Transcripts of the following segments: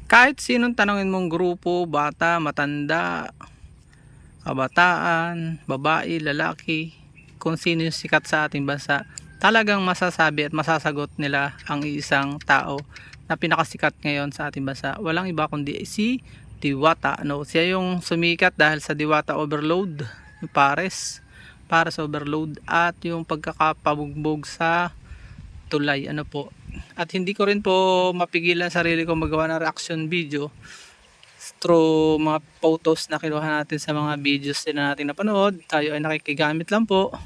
Kahit sinong tanongin mong grupo, bata, matanda, kabataan, babae, lalaki, kung sino yung sikat sa ating bansa, talagang masasabi at masasagot nila ang isang tao na pinakasikat ngayon sa ating bansa. Walang iba kundi si Diwata. No? Siya yung sumikat dahil sa Diwata Overload, yung Pares Overload, at yung pagkakapabugbog sa tulay. Ano po. At hindi ko rin po mapigilan sarili ko magawa ng reaction video through mga photos na kinuha natin sa mga videos din na natin napanood. Tayo ay nakikigamit lang po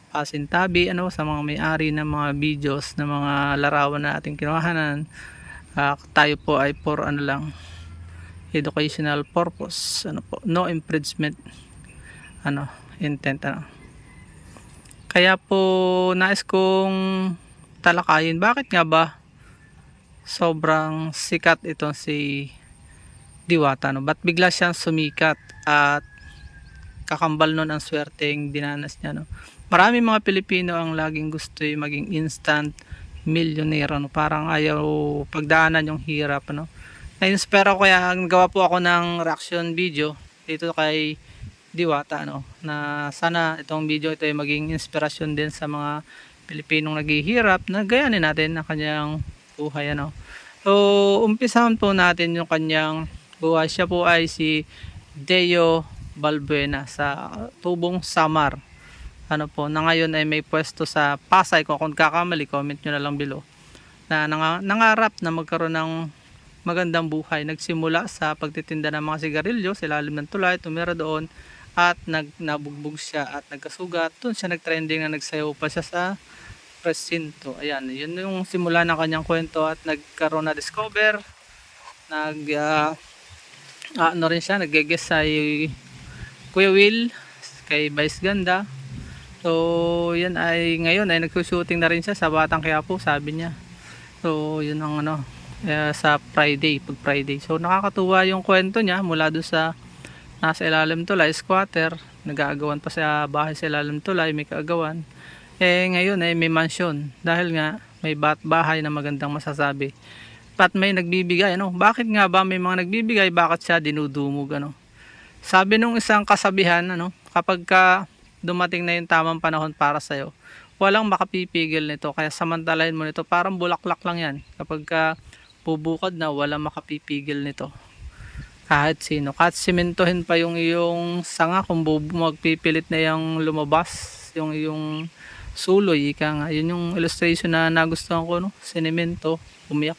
pasintabi sa mga may-ari ng mga videos na mga larawan na ating kinuhanan. Tayo po ay for lang, educational purpose, po, no infringement intent. Kaya po nais kong talakayin bakit nga ba sobrang sikat itong si Diwata, ba't bigla siyang sumikat at kakambal nun ang swerteng dinanas niya. Marami mga Pilipino ang laging gusto maging instant millionaire, parang ayaw pagdaanan yung hirap. Na-inspire ako, kaya nagawa po ako ng reaction video dito kay Diwata, na sana itong video ito ay maging inspirasyon din sa mga Pilipinong naghihirap na gayanin natin ang kanyang buhay. So umpisahan po natin yung kanyang buhay. Siya po ay si Deo Balbuena sa Tubong Samar. Na ngayon ay may pwesto sa Pasay. Kung kakamali, comment nyo na lang below. Na nangarap na magkaroon ng magandang buhay. Nagsimula sa pagtitinda ng mga sigarilyo sa ilalim ng tulay, tumira doon at nabugbog siya at nagkasugat. Doon siya nagtrending na nagsayaw pa siya sa presinto. Ayan, yun yung simula ng kanyang kwento at nagkaroon na discover. Rin siya, nag-guest sa Kuya Will, kay Vice Ganda. So, yan ay ngayon ay nagsushooting na rin siya sa Batang Quiapo, sabi niya. So, yun ang sa pag Friday. So, nakakatuwa yung kwento niya mula doon sa nasa ilalim tulay, squatter, nag-aagawan pa sa bahay sa ilalim tulay, may kaagawan. Ngayon ay may mansion dahil nga may bahay na magandang masasabi. At may nagbibigay, bakit nga ba may mga nagbibigay, bakit siya dinudumog, sabi nung isang kasabihan, kapag dumating na yung tamang panahon para sa'yo, walang makapipigil nito, kaya samantalahin mo nito, parang bulaklak lang yan, kapag bubukad na, walang makapipigil nito, kahit sino, kahit simentohin pa yung iyong sanga, kung magpipilit na yung lumabas yung iyong suloy, ika nga, yun yung illustration na nagustuhan ko, sinemento, umiyak.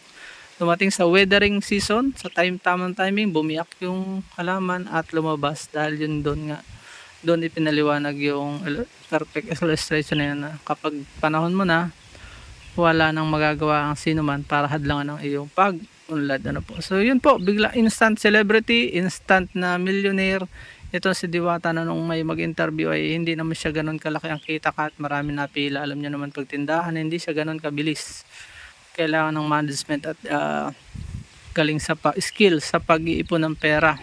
Dumating sa weathering season, sa tamang timing, bumiyak yung halaman at lumabas dahil yun doon ipinaliwanag yung perfect illustration na yun, na kapag panahon mo na, wala nang magagawa ang sino man para hadlangan ang iyong pag-unlad. Po. So yun po, bigla instant celebrity, instant na millionaire. Ito si Diwata na nung may mag-interview ay hindi naman siya ganun kalaki ang kita kahit marami napila. Alam niyo naman pagtindahan, hindi siya ganun kabilis. Kailangan ng management at galing sa skill sa pag-iipon ng pera,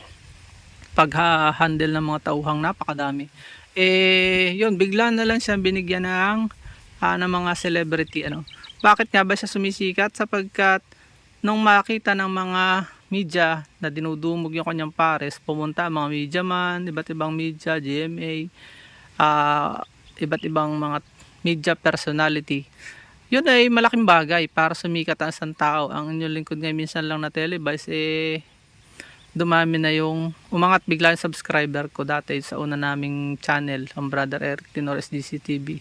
pag-handle ng mga tauhang napakadami. Yun, bigla na lang siya binigyan ng mga celebrity. Bakit nga ba siya sumisikat? Sapagkat nung makita ng mga media na dinudumog yung kanyang pares, pumunta mga media man, iba't ibang media, GMA, iba't ibang mga media personality. Yun ay malaking bagay para sumikat ang isang tao. Ang inyong lingkod nga minsan lang na televise, dumami na yung umangat bigla yung subscriber ko dati sa una naming channel, ang Brother Eric Tinor SDC TV.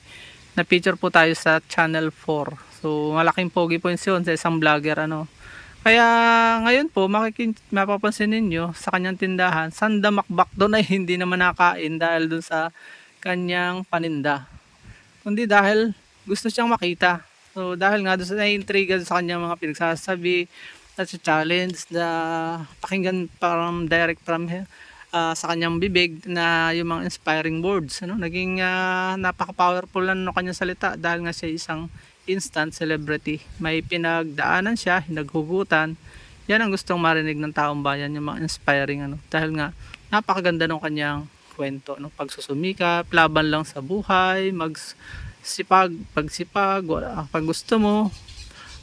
Na feature po tayo sa channel 4. So malaking pogi po yun sa isang vlogger. Kaya ngayon po mapapansin ninyo sa kanyang tindahan, sandamakbak doon ay hindi naman nakain dahil doon sa kanyang paninda, kundi dahil gusto siyang makita. So dahil nga doon sa na-intriga sa kanyang mga pinagsasabi at sa challenge na pakinggan from direct from sa kanyang bibig na yung mga inspiring words, naging napaka-powerful lang ng kanyang salita dahil nga siya isang instant celebrity. May pinagdaanan siya, hinaghugutan. Yan ang gustong marinig ng taong bayan, yung mga inspiring dahil nga napakaganda ng kanyang kwento, pagsusumikap, laban lang sa buhay, pagsipag, pag gusto mo,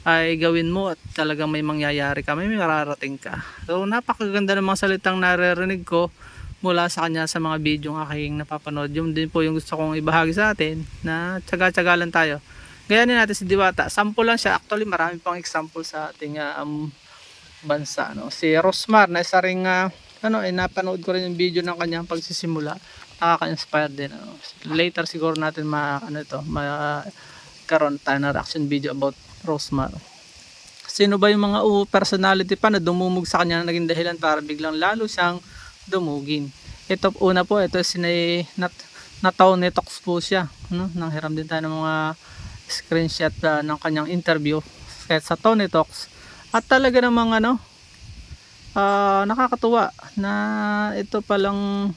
ay gawin mo at talagang may mangyayari ka, may mararating ka. So napakaganda ng mga salitang naririnig ko mula sa kanya sa mga video ng aking napapanood. Yun din po yung gusto kong ibahagi sa atin, na tsaga-tsaga lang tayo. Gayanin natin si Diwata. Sample lang siya. Actually marami pang example sa ating bansa, no? Si Rosmar na isa ring napanood ko rin yung video ng kanyang pagsisimula. Nakaka-inspire din, ano? Later siguro natin karon tayo na reaction video about Rosmar. Sino ba yung mga personality pa na dumumog sa kanya na naging dahilan para biglang lalo siyang dumugin? Ito una po, ito nataw netox po siya, no? Nanghiram din tayo ng mga screenshot ng kanyang interview sa Tony Talks. At talaga namang nakakatuwa na itong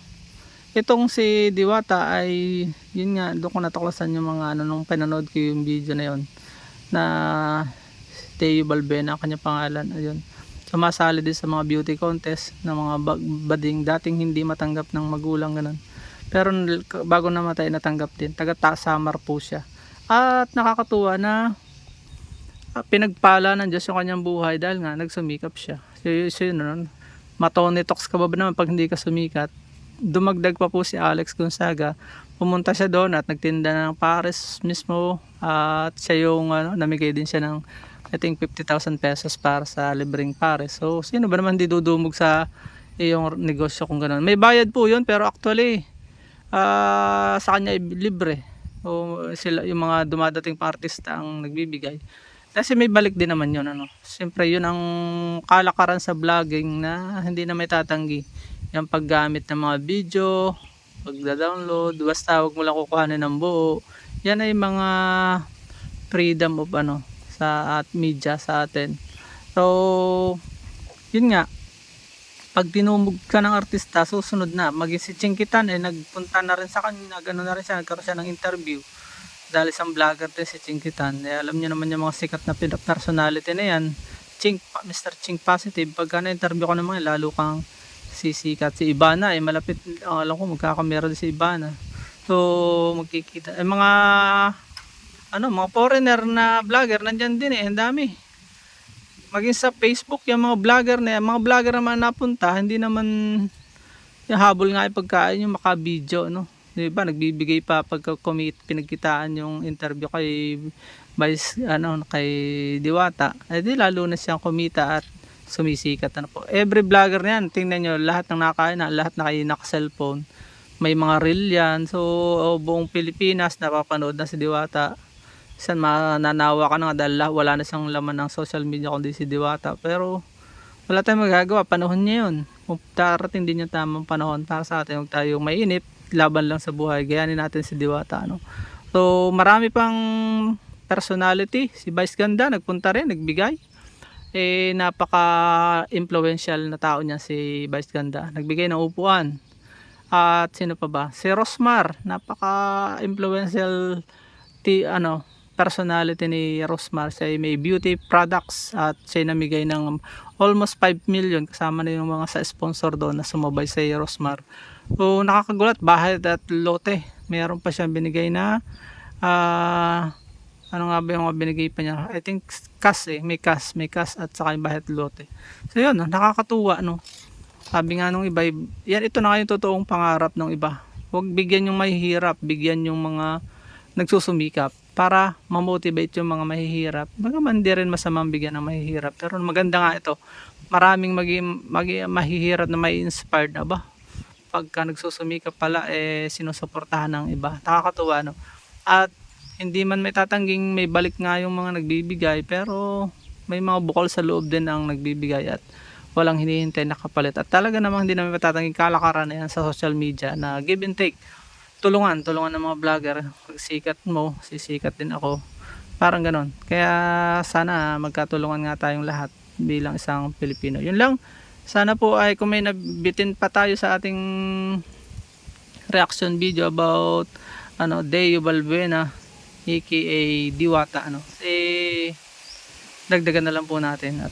si Diwata ay yun nga, doon ko natuklasan yung mga nung pinanood ko yung video na yun, na Teo Balbena ang kanya pangalan. Ayun, sumasali din sa mga beauty contest na mga bading dating hindi matanggap ng magulang, ganun. Pero bago namatay natanggap din. Taga Samar po siya. At nakakatuwa na pinagpala ng Diyos yung kanyang buhay dahil nga nagsumikap siya. So yun, matonetox ka ba naman pag hindi ka sumikat? Dumagdag pa po si Alex Gonzaga. Pumunta siya doon at nagtinda ng pares mismo, at siya yung namigay din siya ng I think 50,000 pesos para sa libreng pares. So sino ba naman di dudumog sa iyong negosyo kung gano'n? May bayad po yun, pero actually sa kanya libre. O sila yung mga dumadating pa artista ang nagbibigay. Kasi may balik din naman yun, Siyempre yun ang kalakaran sa vlogging na hindi na may tatanggi. Yung paggamit ng mga video, pagda-download, basta huwag mo lang kukuhanin ng buo. Yan ay mga freedom of sa media sa atin. So yun nga, pag tinumog ka ng artista, susunod na maging si Chinkitan nagpunta na rin sa kanya, nagkaroon siya ng interview dahil isang vlogger din si Chinkitan. Alam niyo naman yung mga sikat na personality na yan, Mr. Chink Positive. Pagka na-interview ko naman, lalo kang sisikat. Si Ibana malapit, alam ko magkakamera din si Ibana. So magkikita mga mga foreigner na vlogger nandyan din ang dami. Maging sa Facebook yung mga vlogger naman napunta, hindi naman yung habol nga yung pagkain, yung maka-video, diba? Nagbibigay pa pagka pinagkitaan yung interview kay kay Diwata, di lalo na siyang kumita at sumisikat po. Every vlogger na yan, tingnan nyo, lahat ng nakain na, lahat naka-cellphone, may mga reel yan. So buong Pilipinas napapanood na si Diwata. Minsan mananawa ka na nga dahil wala na siyang laman ng social media kundi si Diwata. Pero wala tayong magagawa, panahon niya yun. Kung darating din yung tamang panahon para sa atin, huwag tayong mainip, laban lang sa buhay, gayanin natin si Diwata, So marami pang personality. Si Vice Ganda nagpunta rin, nagbigay. Napaka-influential na tao niya si Vice Ganda. Nagbigay ng upuan. At sino pa ba? Si Rosmar, napaka-influential personality ni Rosmar. Siya may beauty products at siya namigay ng almost 5 million kasama na yung mga sa sponsor doon na sumabay sa Rosmar. So nakakagulat, bahay at lote. Mayroon pa siyang binigay na ano nga ba yung binigay pa niya? I think may cash at saka yung bahay at lote. So yun, nakakatuwa, Sabi nga nung iba, ito na yung totoong pangarap ng iba. Huwag bigyan yung mahihirap, bigyan yung mga nagsusumikap para mamotivate yung mga mahihirap. Bagaman di rin masamang bigyan ng mahihirap, pero maganda nga ito. Maraming mahihirap na may inspired na ba? Pagka nagsusumikap pala, sinusuportahan ng iba. Nakakatuwa, At hindi man may tatangging may balik nga yung mga nagbibigay, pero may mga bukal sa loob din ang nagbibigay at walang hinihintay na kapalit. At talaga namang hindi naman matatangging kalakaran na yan sa social media na give and take. Tulungan ng mga vlogger. Pag sikat mo, sisikat din ako. Parang ganon. Kaya sana magkatulungan nga tayong lahat bilang isang Pilipino. Yun lang. Sana po ay kung may nabitin pa tayo sa ating reaction video about Teo Balbena aka Diwata, dagdagan na lang po natin. At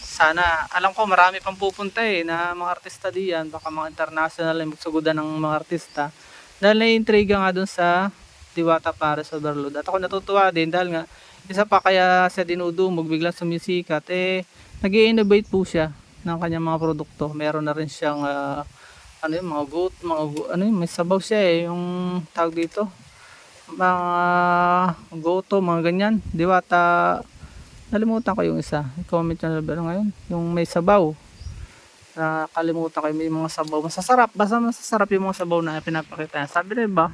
sana, alam ko marami pang pupunta na mga artista diyan, baka mga international ay magsugudan ng mga artista dahil naiintriga nga dun sa Diwata Pares Overload. At ako natutuwa din dahil nga Isa pa kaya siya dinudumog, biglang sumisikat, nag-i-innovate po siya ng kanyang mga produkto. Meron na rin siyang ano yun, mga goat, ano yun, may sabaw siya yung tawag dito, mga goto, mga ganyan, Diwata, nalimutan ko yung isa, i-comment nyo na ba ngayon, yung may sabaw, nakalimutan ko, may mga sabaw, masasarap, basta masasarap yung mga sabaw na pinapakita. Sabi na ba,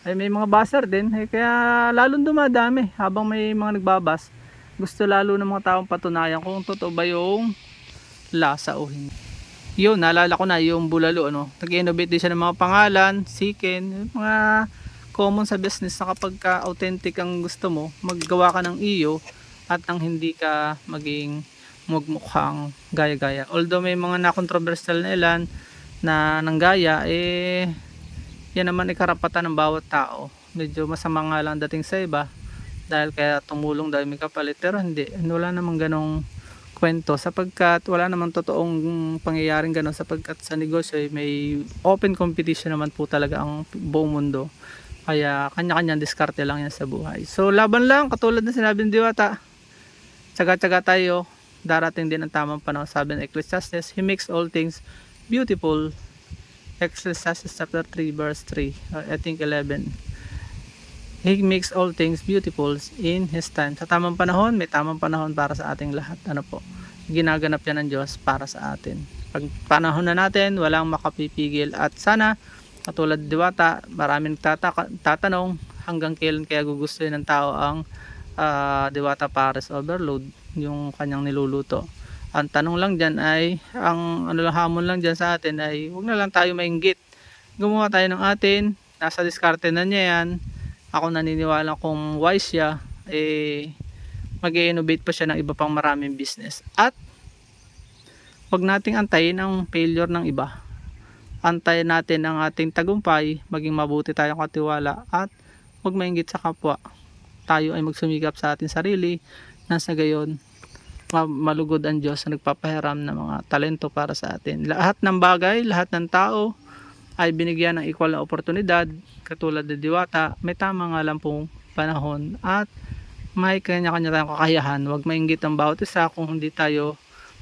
ay may mga baser din, kaya lalong dumadami habang may mga nagbabas. Gusto lalo ng mga taong patunayan kung totoo ba yung lasa o hindi. Yun, naalala ko na yung bulalo, ano, nag-innovate din siya ng mga pangalan, siken, mga common sa business na kapag ka authentic ang gusto mo, maggawa ka ng iyo at nang hindi ka maging mugmukhang gaya-gaya. Although may mga na-controversial na ilan na nanggaya, yan naman ay karapatan ng bawat tao. Medyo masama nga lang dating sa iba dahil kaya tumulong dahil may kapalit, pero hindi, wala namang ganong kwento sapagkat wala namang totoong pangyayaring ganon, sapagkat sa negosyo may open competition naman po talaga ang buong mundo, kaya kanya-kanyang diskarte lang yan sa buhay. So laban lang, katulad na sinabi ng Diwata, tsaga-tsaga tayo, darating din ang tamang panahon. Sabi ng Ecclesiastes, He makes all things beautiful. Ecclesiastes chapter 3 verse 3, I think 11. He makes all things beautiful in His time. Sa tamang panahon, may tamang panahon para sa ating lahat. Ano po? Ginaganap yan ng Diyos para sa atin. Pag panahon na natin, walang makapipigil. At sana, katulad Diwata, maraming tatanong hanggang kailan kaya gugustuhin ng tao ang Diwata Pares Overload, yung kanyang niluluto. Ang tanong lang dyan ay, ang ano lang, hamon lang dyan sa atin ay, huwag na lang tayo mainggit. Gumawa tayo ng atin, nasa diskarte na niya yan. Ako naniniwala kung wise siya, mag-i-innovate pa siya ng iba pang maraming business. At, huwag nating antayin ang failure ng iba. Antayin natin ang ating tagumpay, maging mabuti tayong katiwala, at huwag mainggit sa kapwa. Tayo ay magsumikap sa ating sarili, nasa gayon, malugod ang Diyos na nagpapahiram ng mga talento para sa atin. Lahat ng bagay, lahat ng tao ay binigyan ng equal na oportunidad. Katulad ng Diwata, may tama nga lang pong panahon at may kanya-kanya tayong kakayahan. Huwag mainggit ang bawat isa kung hindi tayo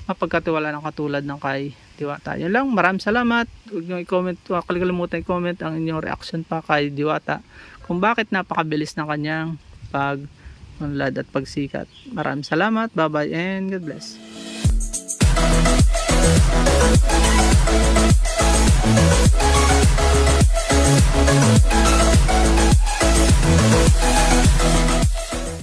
mapagkatiwala ng katulad ng kay Diwata. Yun lang, maraming salamat. Huwag nyo i-comment, kalimutan i-comment ang inyong reaction pa kay Diwata kung bakit napakabilis ng kanyang unlad at pagsikat. Maraming salamat, bye bye and God bless.